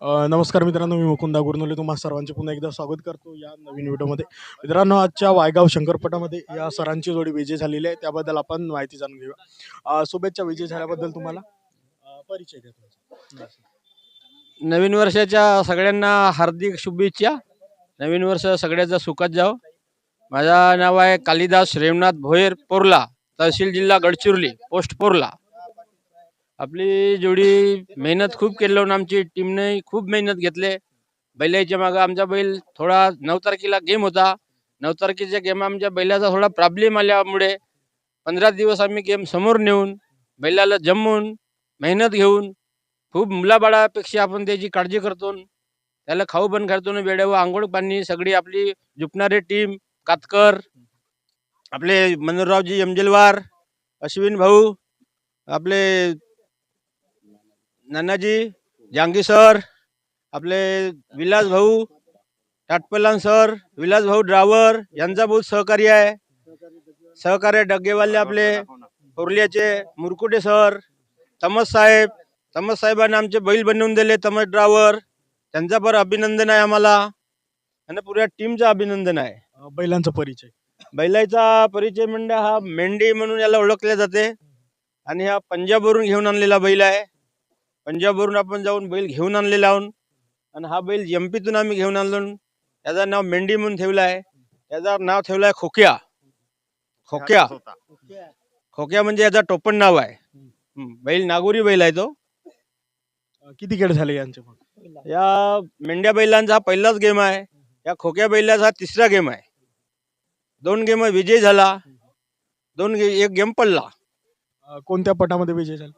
नमस्कार मित्रांनो, मी मुकुंदा गुरनुले तुम्हा सर्वांचे पुन्हा एकदा स्वागत करतो या नवीन व्हिडिओमध्ये. मित्रांनो, आजच्या वायगाव शंकरपटामध्ये या सरांची जोडी विजय झालेली आहे, त्याबद्दल आपण माहिती जाणून घेऊया. शुभेच्छा विजय झाल्याबद्दल तुम्हाला. परिचय द्या तुमचा. नवीन वर्षाच्या सगळ्यांना हार्दिक शुभेच्छा. नवीन वर्ष सगळ्याचं सुखात जावं. माझं नाव आहे कालिदास रेवनाथ भोयर पोर्ला, तहसील जिल्हा गडचिरोली, पोस्ट पोर्ला. आपली जोडी मेहनत खूप केली लावून आमची टीमने खूप मेहनत घेतले. बैलाच्या मागं आमचा बैल थोडा 9 तारखेला गेम होता. 9 तारखेच्या गेम आमच्या बैलाचा थोडा प्रॉब्लेम आल्यामुळे 15 दिवस आम्ही गेम समोर नेऊन बैलाला जमवून मेहनत घेऊन खूप मुलाबाळापेक्षा आपण त्याची काळजी करतो. त्याला खाऊ पण घालतो, वेळेवर आंघोळ पाणी सगळी आपली झुपणारी टीम, कातकर, आपले मनोहररावजी यमजेलवार, अश्विन भाऊ, आपले नानाजी जांगी सर, आपले विलास भाऊ टाटपलान सर, विलास भाऊ ड्रायव्हर यांचा बहुत सहकार्य आहे. सहकार्य डग्गेवाले आपले पोर्ल्याचे मुरकुटे सर, तमस साहेबांना आमचे बैल बनवून दिले. तमस ड्रायव्हर त्यांचा पण अभिनंदन आहे आम्हाला आणि पुऱ्या टीमचं अभिनंदन आहे. बैलांचा परिचय. बैलाचा परिचय म्हणजे हा मेंढी म्हणून याला ओळखले जाते आणि हा पंजाबवरून घेऊन आणलेला बैल आहे. पंजाबवरून आपण जाऊन बैल घेऊन आणलेला आहोत आणि हा बैल एमपीतून आम्ही घेऊन आणलो. त्याचं नाव मेंढी म्हणून ठेवलं आहे. त्याचं नाव ठेवलं आहे खोक्या. खोक्या खोक्या म्हणजे याचा टोपण नाव आहे. बैल नागोरी बैल आहे तो. किती खेळ झाले यांचे मग? या मेंढ्या बैलांचा हा पहिलाच गेम आहे. या खोक्या बैलाचा हा तिसरा गेम आहे. 2 गेम विजय झाला, एक गेम पडला. कोणत्या पटामध्ये विजय झाला?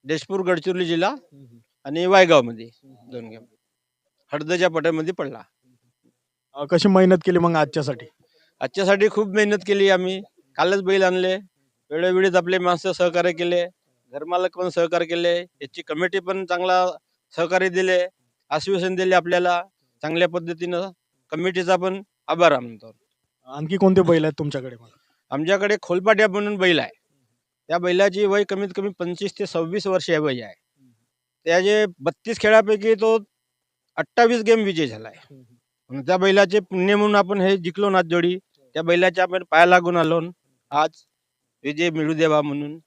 देशपूर गडचिरोली जिल्हा आणि वायगाव मध्ये 2 गेम हळदच्या पटामध्ये पडला. कशी मेहनत केली मग आजच्यासाठी? खूप मेहनत केली आम्ही. कालच बैल आणले. वेळोवेळीच आपले माणसं सहकार्य केले, घरमालक पण सहकार्य केले, याची कमिटी पण चांगला सहकार्य दिले, आश्वासन दिले आपल्याला चांगल्या पद्धतीनं. कमिटीचा पण आभार मानतो. आणखी कोणते बैल आहेत तुमच्याकडे? आमच्याकडे खोलपाट्या म्हणून बैल आहे. त्या बैलाची वय कमीत कमी 25 ते 26 वर्ष वय आहे. त्याचे 32 खेळापैकी तो 28 गेम विजय झालाय. त्या बैलाचे पुण्य म्हणून आपण हे जिंकलो ना जोडी. त्या बैलाच्या आपण पाया लागून आलो आज विजय मिळू देवा म्हणून.